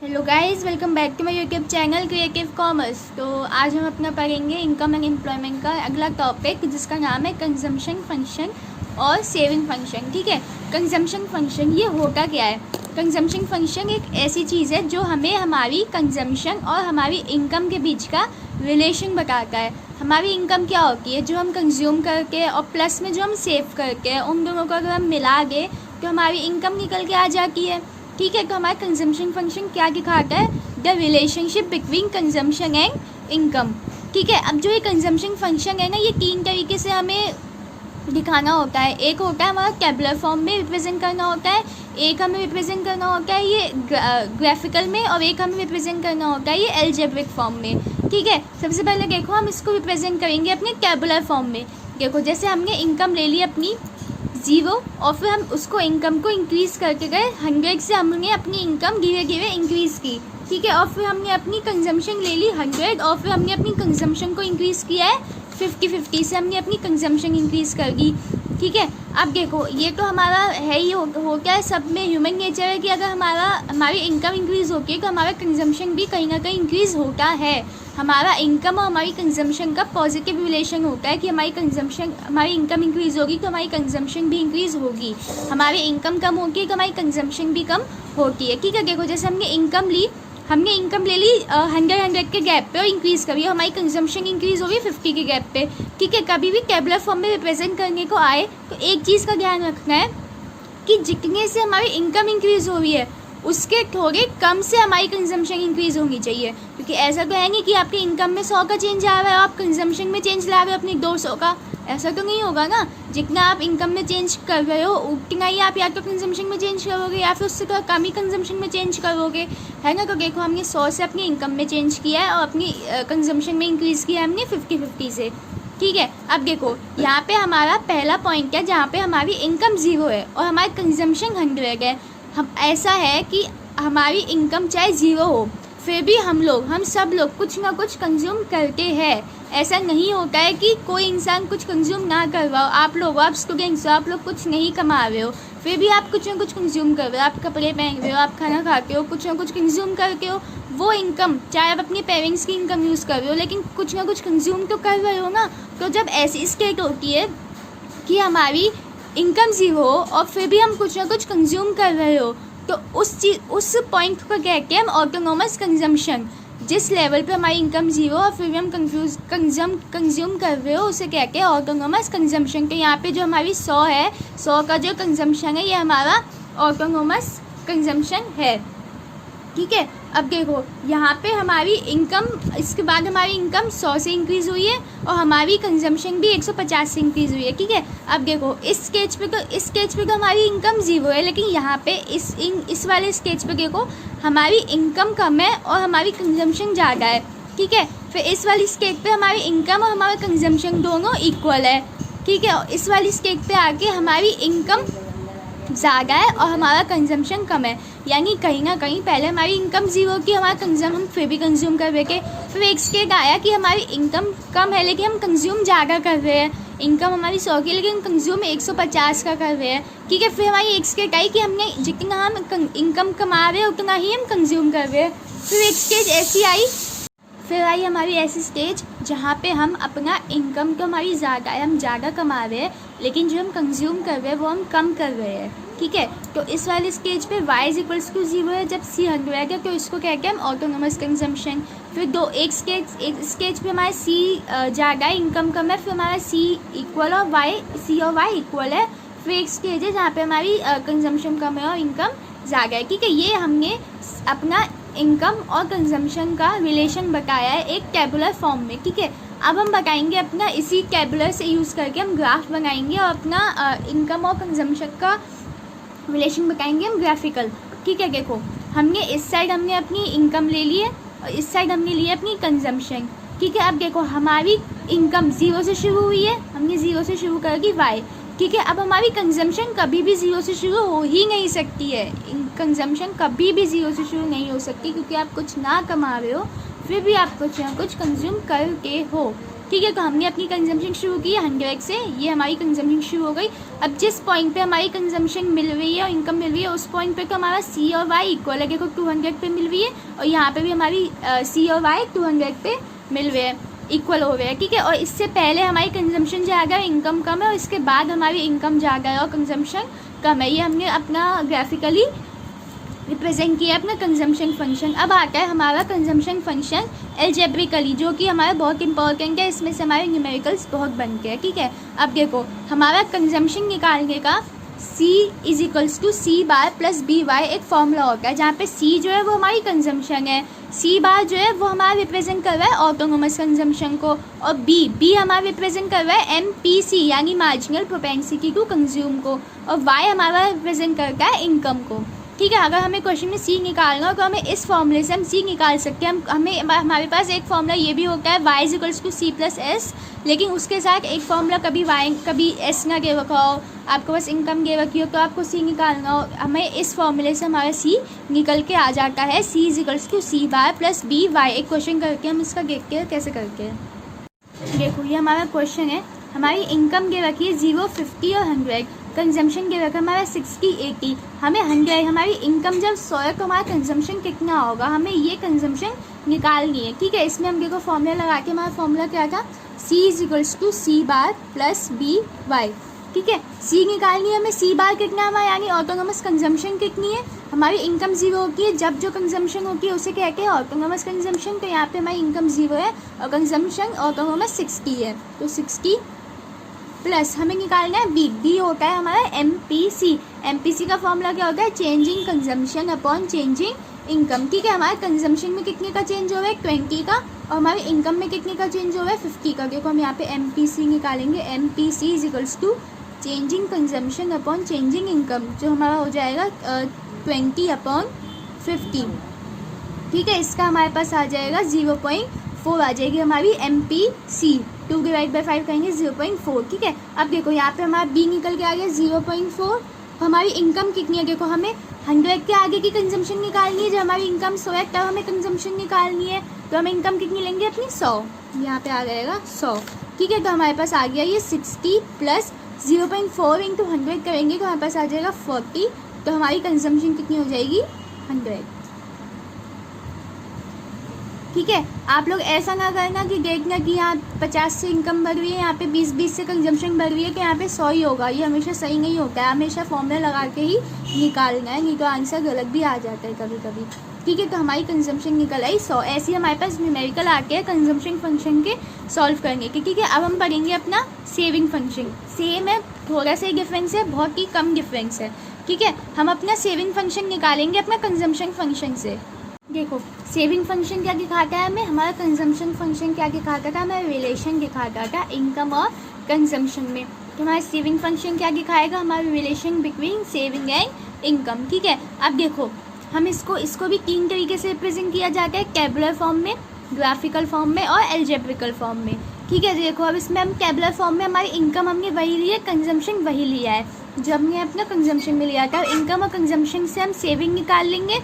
Hello guys, welcome back to my YouTube channel creative commerce. तो आज हम अपना पढ़ेंगे इनकम एंड एम्प्लॉयमेंट का अगला टॉपिक, जिसका नाम है कंजम्पशन फंक्शन और सेविंग फंक्शन। ठीक है, कंजम्पशन फंक्शन ये होता क्या है? कंजम्पशन फंक्शन एक ऐसी चीज़ है जो हमें हमारी कंजम्पशन और हमारी इनकम के बीच का रिलेशन बताता है। हमारी इनकम क्या होती है? जो हम कंज्यूम करके और प्लस में जो हम सेव करके, उन दोनों को अगर हम मिला दें तो हमारी इनकम निकल के आ जाती है। ठीक है, तो हमारा कंजम्पशन फंक्शन क्या दिखाता है? The relationship between consumption and income. ठीक है, अब जो ये कंजम्पशन फंक्शन है ना, ये 3 तरीके से हमें दिखाना होता है। एक होता है हमारा टेबुलर फॉर्म में रिप्रेजेंट करना होता है, एक हमें रिप्रेजेंट करना होता है ये ग्राफिकल में, और एक हमें रिप्रेजेंट करना होता है ये एल्जेब्रिक फॉर्म में। ठीक है, सबसे पहले देखो हम इसको रिप्रेजेंट करेंगे अपने टेबुलर फॉर्म में। देखो, जैसे हमने इनकम ले ली अपनी 0 और फिर हम उसको इनकम को इंक्रीज़ करके गए 100 से, हमने अपनी इनकम धीरे धीरे इंक्रीज़ की। ठीक है, और फिर हमने अपनी कंजम्पशन ले ली 100 और फिर हमने अपनी कंजम्पशन को इंक्रीज़ किया है 50 से, हमने अपनी कंजम्पशन इंक्रीज़ कर दी। ठीक है, अब देखो ये तो हमारा है ही, हो क्या है, सब में ह्यूमन नेचर है कि अगर हमारी इनकम इंक्रीज़ होती है तो हमारा कंजम्पशन भी कहीं ना कहीं इंक्रीज़ होता है। हमारा इनकम और हमारी कंजम्पशन का पॉजिटिव रिलेशन होता है कि हमारी इनकम इंक्रीज़ होगी तो हमारी कंजम्पशन भी इंक्रीज़ होगी। हमारी इनकम कम होगी तो हमारी कंजम्पशन भी कम होती है। ठीक है, देखो जैसे हमने इनकम ले ली 100 के गैप पे और इंक्रीज़ करी, हमारी कंजम्पशन इंक्रीज़ होगी 50 के गैप पे। ठीक है, कभी भी टेबुलर फॉर्म में रिप्रेजेंट करने को आए तो एक चीज़ का ध्यान रखना है कि जितने से हमारी इनकम इंक्रीज़ हो रही है उसके थोड़े कम से हमारी कंजम्पशन इंक्रीज़ होनी चाहिए। क्योंकि ऐसा तो है नहीं कि आपकी इनकम में 100 का चेंज आ रहा है और आप कंजम्पशन में चेंज ला रहे हो अपनी 200 का, ऐसा तो नहीं होगा ना। जितना आप इनकम में चेंज कर रहे हो उतना ही आप या तो कंजम्पशन में चेंज करोगे या फिर उससे थोड़ा कम ही कंजम्पशन में चेंज करोगे, है ना। तो देखो हमने 100 से अपनी इनकम में चेंज किया है और अपनी कंजम्पशन में इंक्रीज़ किया है हमने 50 से। ठीक है, अब देखो यहाँ पे हमारा पहला पॉइंट है जहाँ पे हमारी इनकम 0 है और हमारी कंजम्पशन 100 है। हम ऐसा है कि हमारी इनकम चाहे 0 हो फिर भी हम सब लोग कुछ ना कुछ कंज्यूम करते हैं। ऐसा नहीं होता है कि कोई इंसान कुछ कंज्यूम ना कर रहा हो। आप स्टूडेंट्स हो, आप लोग कुछ नहीं कमा रहे हो फिर भी आप कुछ ना कुछ कंज्यूम कर रहे हो। आप कपड़े पहन रहे हो, आप खाना खाते हो, कुछ ना कुछ कंज्यूम करते हो। वो इनकम चाहे आप अपने पेरेंट्स की इनकम यूज़ कर रहे हो लेकिन कुछ ना कुछ कंज्यूम तो कर रहे हो ना। तो जब ऐसी स्टेट होती है कि हमारी इनकम 0 हो और फिर भी हम कुछ ना कुछ कंज्यूम कर रहे हो तो उस पॉइंट को कहते हैं हम ऑटोनोमस कंजम्पशन। जिस लेवल पे हमारी इनकम 0 और फिर भी हम कंज्यूम कर रहे हो उसे कहते हैं ऑटोनोमस कंजम्पशन। के यहाँ पे जो हमारी 100 है, 100 का जो कंजम्पशन है ये हमारा ऑटोनोमस कंजम्पशन है। ठीक है, अब देखो यहाँ पे हमारी इनकम, इसके बाद हमारी इनकम 100 से इंक्रीज़ हुई है और हमारी कंजम्पशन भी 150 से इंक्रीज़ हुई है। ठीक है, अब देखो इस स्टेज पे तो हमारी इनकम 0 है, लेकिन यहाँ पे इस वाले स्टेज पे देखो हमारी इनकम कम है और हमारी कंजम्पशन ज़्यादा है। ठीक है, फिर इस वाली स्टेज पे हमारी इनकम और हमारा कंजम्पशन दोनों इक्वल है। ठीक है, और इस वाली स्टेज पे आके हमारी इनकम ज़्यादा है और हमारा कंजम्पशन कम है। यानी कहीं ना कहीं पहले हमारी इनकम 0 की, हम फिर भी कंज्यूम कर रहे थे। फिर एक स्टेज आया कि हमारी इनकम कम है लेकिन हम कंज्यूम ज़्यादा कर रहे हैं। इनकम हमारी 100 की लेकिन कंज्यूम 150 का कर रहे हैं। ठीक है, फिर हमारी एक स्टेज आई कि हमने जितना हम इनकम कमा रहे हैं उतना ही हम कंज्यूम कर रहे हैं। फिर एक स्टेज ऐसी आई, हमारी ऐसी स्टेज जहाँ पे हम अपना इनकम तो हमारी ज़्यादा है, हम ज़्यादा कमा रहे हैं लेकिन जो हम कंज्यूम कर रहे हैं वो हम कम कर रहे हैं। ठीक है, तो इस वाले स्टेज पे y = 0 है, जब c 100 है तो इसको कहते हैं हम ऑटोनोमस कंजम्पशन। फिर एक स्टेज पे हमारा c ज़्यादा है, इनकम कम है, फिर हमारा c इक्वल और c और y इक्वल है। फिर एक स्टेज है जहाँ पे हमारी कंजम्पशन कम है और इनकम ज़्यादा है। ठीक है, ये हमने अपना इनकम और कंजम्पशन का रिलेशन बताया है एक टेबुलर फॉर्म में। ठीक है, अब हम बताएंगे अपना इसी टेबुलर से यूज़ करके हम ग्राफ बनाएंगे और अपना इनकम और कंजम्पशन का रिलेशन बताएंगे हम ग्राफिकल। ठीक है, देखो हमने इस साइड हमने अपनी इनकम ले ली है और इस साइड हमने ली है अपनी कंजम्पशन। ठीक है, अब देखो हमारी इनकम 0 से शुरू हुई है, हमने 0 से शुरू कर दी y। ठीक है, अब हमारी कंजम्पशन कभी भी 0 से शुरू हो ही नहीं सकती है। कंजम्पशन कभी भी 0 से शुरू नहीं हो सकती क्योंकि आप कुछ ना कमा रहे हो फिर भी आप कुछ ना कुछ कंज्यूम करते हो। ठीक है। तो हमने अपनी कंजम्पशन शुरू की 100 से, ये हमारी कंजम्पशन शुरू हो गई। अब जिस पॉइंट पे हमारी कंजम्पशन मिल रही है और इनकम मिल रही है उस पॉइंट पे तो हमारा सी और वाई इक्वल है। देखो 200 पे मिल रही है और यहाँ पे भी हमारी सी और वाई 200 पे मिल रहे हैं, इक्वल हो रहे हैं, ठीक है। और इससे पहले हमारी कंजम्पशन ज़्यादा है, इनकम कम है, और इसके बाद हमारी इनकम ज़्यादा है और कंजम्पशन कम है। ये हमने अपना ग्राफिकली रिप्रेजेंट किया अपना कंजम्पशन फंक्शन। अब आता है हमारा कंजम्पशन फंक्शन एल्जेब्रिकली, जो कि हमारा बहुत इंपॉर्टेंट है, इसमें से हमारे न्यूमेरिकल्स बहुत बनते हैं, ठीक है। अब देखो हमारा कंजम्पशन निकालने का C is equals to C bar plus B Y एक फॉर्मूला होता है, जहाँ पे C जो है वो हमारी कंजम्पशन है, C बार जो है वो हमारा रिप्रेजेंट कर रहा है ऑटोनोमस कंजम्पशन को, और B हमारा रिप्रेजेंट कर रहा है MPC यानी मार्जिनल प्रोपेंसिटी टू कंज्यूम को, और Y हमारा रिप्रेजेंट करता है इनकम को, ठीक है। अगर हमें क्वेश्चन में C निकालना हो तो हमें इस फॉर्मूले से हम C निकाल सकते हैं। हमारे पास एक फॉर्मूला ये भी होता है y equals to C plus S, लेकिन उसके साथ एक फॉर्मूला कभी y कभी s ना दे रखा हो, आपको बस इनकम दे रखी हो तो आपको C निकालना हो, हमें इस फॉर्मूले से हमारा C निकल के आ जाता है, C equals to C bar plus B Y. एक क्वेश्चन करके हम इसका देखते हैं कैसे करके हैं। देखो ये हमारा क्वेश्चन है, हमारी इनकम दे रखी है 0, 50 और 100, कंजम्पशन के रखा हमारा 60, 80, हमें 100, हमारी इनकम जब 100 है तो हमारा कंजम्पशन कितना होगा, हमें ये कंजम्पशन निकालनी है, ठीक है। इसमें हम देखो फॉर्मूला लगा के, हमारा फॉर्मूला क्या था, C is equals to C bar plus B Y, ठीक है। C निकालनी है हमें, C बार कितना है हमारा यानी ऑटोनोमस कंजम्पशन कितनी है, हमारी इनकम 0 होती है, जब जो कंजम्पशन होती है उसे कहते हैं ऑटोनोमस कंजम्पशन, तो यहाँ पे हमारी इनकम 0 है और कंजम्पशन ऑटोनोमस 60 है, तो 60 प्लस हमें निकालना है बी होता है हमारा MPC का फॉर्मूला क्या होता है, changing consumption upon changing income, ठीक है। हमारे कंजम्पशन में कितने का चेंज हो रहा है 20 का, और हमारे इनकम में कितने का चेंज हो रहा है 50 का। देखो हम यहाँ पे MPC निकालेंगे, MPC is equals to changing consumption upon changing income, जो हमारा हो जाएगा 20 अपॉन 50, ठीक है। इसका हमारे पास आ जाएगा 0.4 आ जाएगी हमारी MPC, 2 डिवाइड बाई 5 करेंगे 0.4, ठीक है। अब देखो यहाँ पे हमारा B निकल के आ गया 0.4, हमारी इनकम कितनी है, देखो हमें 100 के आगे की कंजम्पशन निकालनी है, जब हमारी इनकम 100 है तब हमें कंजम्पशन निकालनी है, तो हम इनकम कितनी लेंगे अपनी 100, यहाँ पे आ जाएगा 100, ठीक है। तो हमारे पास आ गया ये 60 प्लस 0.4 इंटू 100 करेंगे तो हमारे पास आ जाएगा 40, तो हमारी कंजम्पशन कितनी हो जाएगी 100, ठीक है। आप लोग ऐसा ना करना कि देखना कि यहाँ 50 से इनकम बढ़ रही है, यहाँ पे 20 से कंजम्पशन बढ़ रही है, कि यहाँ पे 100 ही होगा, ये हमेशा सही नहीं होता है, हमेशा फॉर्मूला लगा के ही निकालना है, नहीं तो आंसर गलत भी आ जाता है कभी कभी, ठीक है। तो हमारी कंजम्पशन निकल आई 100, ऐसे ही हमारे पास न्यूमेरिकल आते हैं कंजम्पशन फंक्शन के सॉल्व करने के, ठीक है। अब हम पढ़ेंगे अपना सेविंग फंक्शन, सेम है, थोड़ा सा डिफरेंस है, बहुत ही कम डिफरेंस है, ठीक है। हम अपना सेविंग फंक्शन निकालेंगे अपना कंजम्पशन फंक्शन से। देखो सेविंग फंक्शन क्या दिखाता है हमें, हमारा कंजम्पशन फंक्शन क्या दिखाता था, हमें रिलेशन दिखाता था इनकम और कंजम्पशन में, तो हमारा सेविंग फंक्शन क्या दिखाएगा, हमारा relation between saving and income, ठीक है। अब देखो हम इसको भी 3 तरीके से रिप्रेजेंट किया जाता है, टेबुलर फॉर्म में, ग्राफिकल फॉर्म में और एल्जेब्रिकल फॉर्म में, ठीक है। देखो अब इसमें हम टेबुलर फॉर्म में हमारी इनकम हमने वही ली है, कंजम्पशन वही लिया है, जब हमने अपना कंजम्पशन में लिया था, इनकम और कंजम्पशन से हम सेविंग निकाल लेंगे,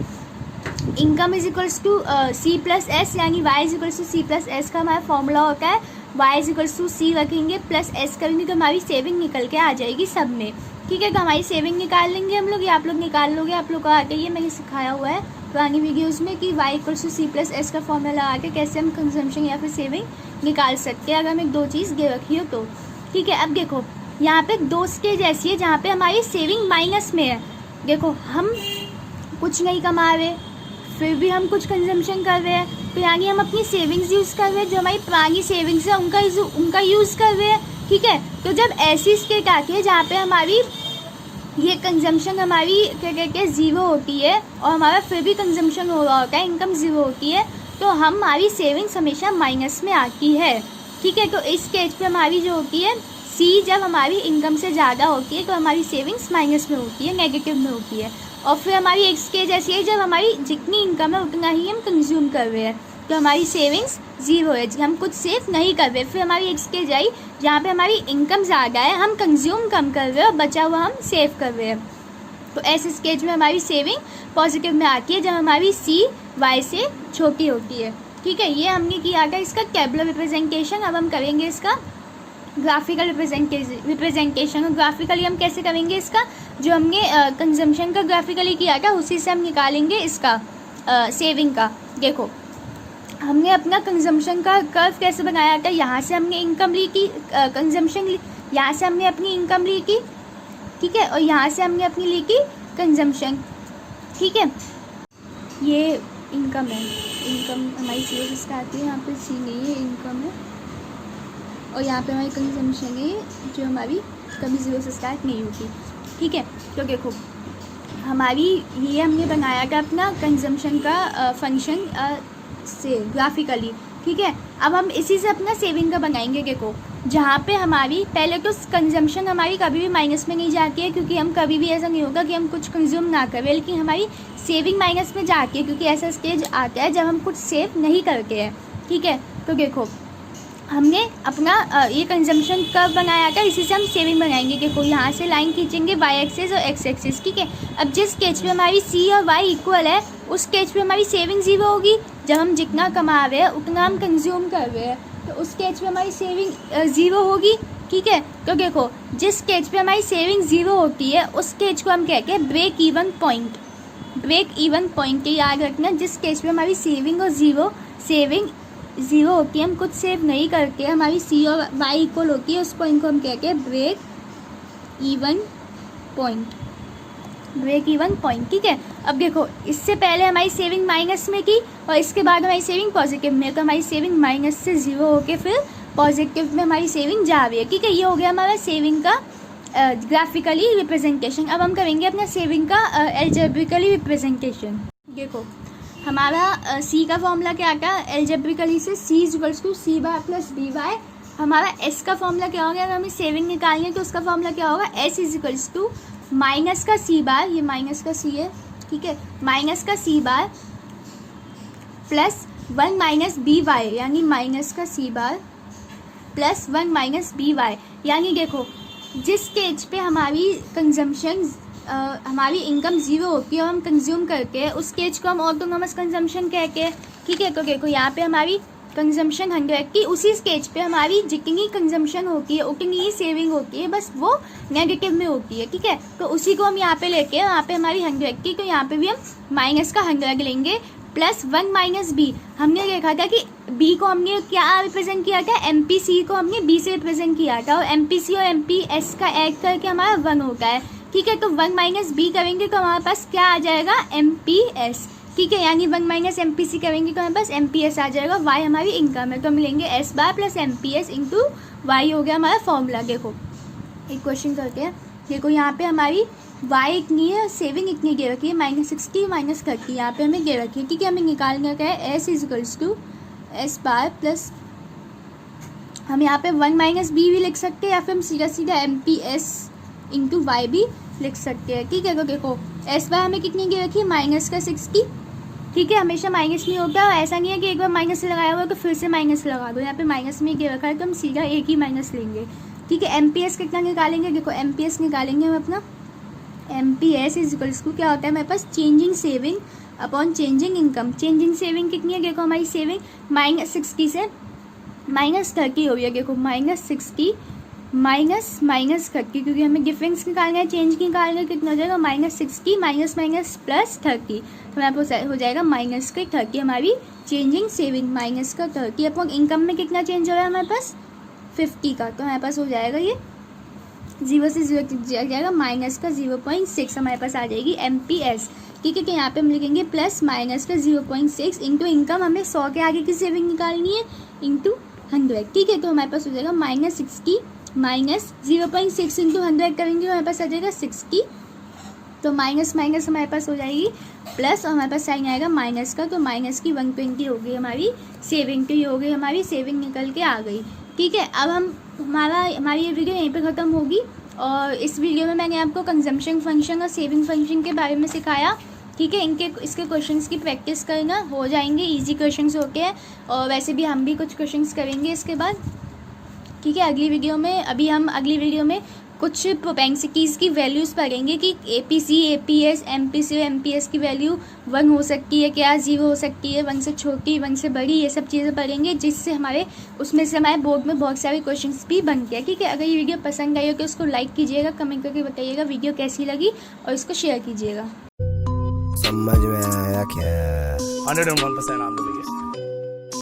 income is equals to C plus S, यानी Y is equals to C plus S का हमारा फॉर्मूला होता है, Y is equals to C रखेंगे प्लस S करेंगे तो हमारी सेविंग निकल के आ जाएगी सब में, ठीक है। तो हमारी सेविंग निकाल लेंगे हम लोग, या आप लोग निकाल लोगे, आप लोग को आते ही मैंने सिखाया हुआ है पुरानी वीडियोज़ में कि Y equals to C plus S का फॉर्मूला लगा के कैसे हम कंजम्पशन या फिर सेविंग निकाल सकते हैं, अगर हमें 2 चीज़ दे रखी हो तो, ठीक है। अब देखो यहाँ पे 2 स्टेज ऐसी है जहाँ पे हमारी सेविंग माइनस में है, देखो हम कुछ नहीं कमा रहे फिर भी हम कुछ कंजम्पशन कर रहे हैं, तो यानी हम अपनी सेविंग्स यूज़ कर रहे हैं, जो हमारी पुरानी सेविंग्स है उनका यूज़ कर रहे हैं, ठीक है। तो जब ऐसी स्टेट आती है जहाँ पे हमारी ये कंजम्पशन हमारी क्या कहते हैं 0 होती है और हमारा फिर भी कंजम्पशन हो रहा होता है, इनकम 0 होती है, तो हमारी सेविंग्स हमेशा माइनस में आती है, ठीक है। तो इस स्टेज पे हमारी जो होती है C, जब हमारी इनकम से ज़्यादा होती है तो हमारी सेविंग्स माइनस में होती है, नेगेटिव में होती है, और फिर हमारी एक स्टेज ऐसी है जब हमारी जितनी इनकम है उतना ही हम कंज्यूम कर रहे हैं, तो हमारी सेविंग्स 0 है, हम कुछ सेव नहीं कर रहे। फिर हमारी एक स्टेज आई जहाँ पे हमारी इनकम ज़्यादा है, हम कंज्यूम कम कर रहे हैं और बचा हुआ हम सेव कर रहे हैं, तो ऐसे स्टेज में हमारी सेविंग पॉजिटिव में आती है जब हमारी C Y से छोटी होती है, ठीक है, ये हमने किया था इसका टेबुलर रिप्रेजेंटेशन। अब हम करेंगे इसका ग्राफिकल रिप्रेजेंटेशन। और ग्राफिकली हम कैसे करेंगे इसका, जो हमने कंजम्पशन का ग्राफिकली किया था उसी से हम निकालेंगे इसका सेविंग का। देखो हमने अपना कंजम्पशन का कर्व कैसे बनाया था, यहाँ से हमने इनकम ली की, कंजम्पशन ली, यहाँ से हमने अपनी इनकम ली की, ठीक है, और यहाँ से हमने अपनी ली की कंजम्पशन, ठीक है। ये इनकम है, इनकम हमारी जीरो से स्टार्ट है, यहाँ पे सी नहीं है, इनकम है, और यहाँ पे हमारी कंजम्पशन है जो हमारी कभी जीरो से स्टार्ट नहीं होती, ठीक है। तो देखो हमारी ये हमने बनाया था अपना कंजम्पशन का फंक्शन से ग्राफिकली, ठीक है। अब हम इसी से अपना सेविंग का बनाएंगे। देखो जहाँ पे हमारी पहले तो कंजम्पशन हमारी कभी भी माइनस में नहीं जाती है, क्योंकि हम कभी भी ऐसा नहीं होगा कि हम कुछ कंज्यूम ना करें, लेकिन हमारी सेविंग माइनस में जाती है, क्योंकि ऐसा स्टेज आता है जब हम कुछ सेव नहीं करते हैं, ठीक है। तो देखो हमने अपना ये कंजम्पशन कर्व बनाया था, इसी से हम सेविंग बनाएंगे। देखो यहाँ से लाइन खींचेंगे वाई एक्सेस और एक्स एक्सेस, ठीक है। अब जिस स्टेज पे हमारी सी और वाई इक्वल है उस स्टेज पे हमारी सेविंग जीरो होगी। जब हम जितना कमा रहे हैं उतना हम कंज्यूम कर रहे हैं, तो उस स्टेज पे हमारी सेविंग ज़ीरो होगी, ठीक है। तो देखो जिस स्टेज पे हमारी सेविंग ज़ीरो होती है उस स्टेज को हम कहते हैं break even point. Break even point याद रखना, जिस स्टेज पे हमारी सेविंग और सेविंग ज़ीरो होती है, हम कुछ सेव नहीं करके हमारी सी और वाई इक्वल होती है, उस पॉइंट को हम कहते हैं break even point. Break even point, ठीक है। अब देखो इससे पहले हमारी सेविंग माइनस में की और इसके बाद हमारी सेविंग पॉजिटिव में, तो हमारी सेविंग माइनस से ज़ीरो होके फिर पॉजिटिव में हमारी सेविंग जा रही है, ठीक है। ये हो गया हमारा सेविंग का ग्राफिकली रिप्रेजेंटेशन। अब हम करेंगे अपना सेविंग का एल्जेब्रिकली रिप्रेजेंटेशन। देखो हमारा सी का फॉर्मूला क्या था एल्जेब्रिकली से, C equals to C bar plus B by. हमारा एस का फॉर्मूला क्या होगा, अगर हमें सेविंग निकालनी है तो उसका फॉर्मूला क्या होगा, S is equals to minus का सी बार, ये माइनस का सी है, ठीक है, माइनस का C bar plus 1 minus B Y, यानी माइनस का C bar plus 1 minus B Y. यानी देखो जिस स्टेज पे हमारी कंजम्पशन हमारी इनकम ज़ीरो होती है और हम कंज्यूम करके हैं उस स्टेज को हम ऑटोनोमस कंजम्पशन कहते हैं, ठीक है। तो देखो यहाँ पे हमारी कंजम्पशन 100 की, उसी स्टेज पे हमारी जितनी कंजम्पशन होती है उतनी ही सेविंग होती है, बस वो नेगेटिव में होती है, ठीक है। तो उसी को हम यहाँ पे लेके, यहाँ पे हमारी 100 की, तो यहाँ पे भी हम माइनस का 100 लेंगे प्लस 1 माइनस बी। हमने देखा था कि बी को हमने क्या रिप्रेजेंट किया था, एम पी सी को हमने बी से रिप्रेजेंट किया था, और एम पी सी और एम पी एस का ऐड करके हमारा 1 होता है, ठीक है। तो 1 माइनस बी करेंगे तो हमारे पास क्या आ जाएगा, एम पी एस, ठीक है। यानी 1 माइनस एम पी सी करेंगे तो हमारे पास एम पी एस आ जाएगा। वाई हमारी इनकम है तो हम लेंगे S bar plus M P S into Y, हो गया हमारा फॉर्मूला। देखो एक क्वेश्चन करते हैं। देखो यहाँ पे हमारी वाई इतनी है, सेविंग इतनी दे रखी है, -60 -30 यहाँ पे हमें दे रखी है, ठीक है। हमें निकालने का है S is equals to S bar plus, हम यहाँ पे 1 माइनस बी भी लिख सकते हैं या फिर हम सीधा सीधा M P S into Y भी लिख सकते हैं, ठीक है। तो देखो एस बार हमें कितनी दे रखी है, माइनस का 60, ठीक है। हमेशा माइनस नहीं होता, ऐसा नहीं है कि एक बार माइनस से लगाया हुआ तो फिर से माइनस लगा दो, यहाँ पे माइनस में दे रखा है तो हम सीधा एक ही माइनस लेंगे, ठीक है। एम पी एस कितना निकालेंगे, देखो एम पी एस निकालेंगे हम अपना, M P S is equals to क्या होता है हमारे पास, changing saving upon changing income. Changing saving कितनी है, देखो हमारी सेविंग -60 से -30 हो गई है। देखो -60 माइनस 30, क्योंकि हमें डिफरेंस निकालना है, चेंज निकालना है, कितना हो जाएगा -60 माइनस माइनस प्लस 30, तो हमारे पास हो जाएगा माइनस का 30 हमारी चेंजिंग सेविंग, माइनस का 30 अपॉन इनकम में कितना चेंज हो रहा है हमारे पास 50 का, तो हमारे पास हो जाएगा ये 0 से 0 जाएगा माइनस का 0.6, हमारे पास आ जाएगी एम पी एस, ठीक है। कि यहाँ पे हम लिखेंगे प्लस माइनस का 0.6 इंटू इनकम, हमें 100 के आगे की सेविंग निकालनी है इंटू 100, ठीक है। तो हमारे पास हो जाएगा -60 माइनस 0.6 इंटू 100 करेंगे तो हमारे पास आ जाएगा 60, तो माइनस माइनस हमारे पास हो जाएगी प्लस, और हमारे पास साइन आएगा माइनस का, तो माइनस की 120 हो गई हमारी सेविंग, तो ये हो गई हमारी सेविंग निकल के आ गई, ठीक है। अब हमारी ये वीडियो यहीं पे ख़त्म होगी, और इस वीडियो में मैंने आपको कंजम्पशन फंक्शन और सेविंग फंक्शन के बारे में सिखाया, ठीक है। इसके क्वेश्चंस की प्रैक्टिस करना, हो जाएंगे इजी क्वेश्चंस होके हैं, और वैसे भी हम भी कुछ क्वेश्चंस करेंगे इसके बाद, ठीक है। अगली वीडियो में कुछ प्रोपेंसिटीज़ की वैल्यूज़ पढ़ेंगे कि APC, APS, MPC और MPS की वैल्यू 1 हो सकती है क्या, 0 हो सकती है, 1 से छोटी, 1 से बड़ी, ये सब चीज़ें पढ़ेंगे, जिससे हमारे उसमें से हमारे बोर्ड में बहुत सारे क्वेश्चंस भी बनते हैं। ठीक है, अगर ये वीडियो पसंद आई हो तो उसको लाइक कीजिएगा, कमेंट करके बताइएगा वीडियो कैसी लगी और इसको शेयर कीजिएगा। समझ में आया क्या? 101% आंसर।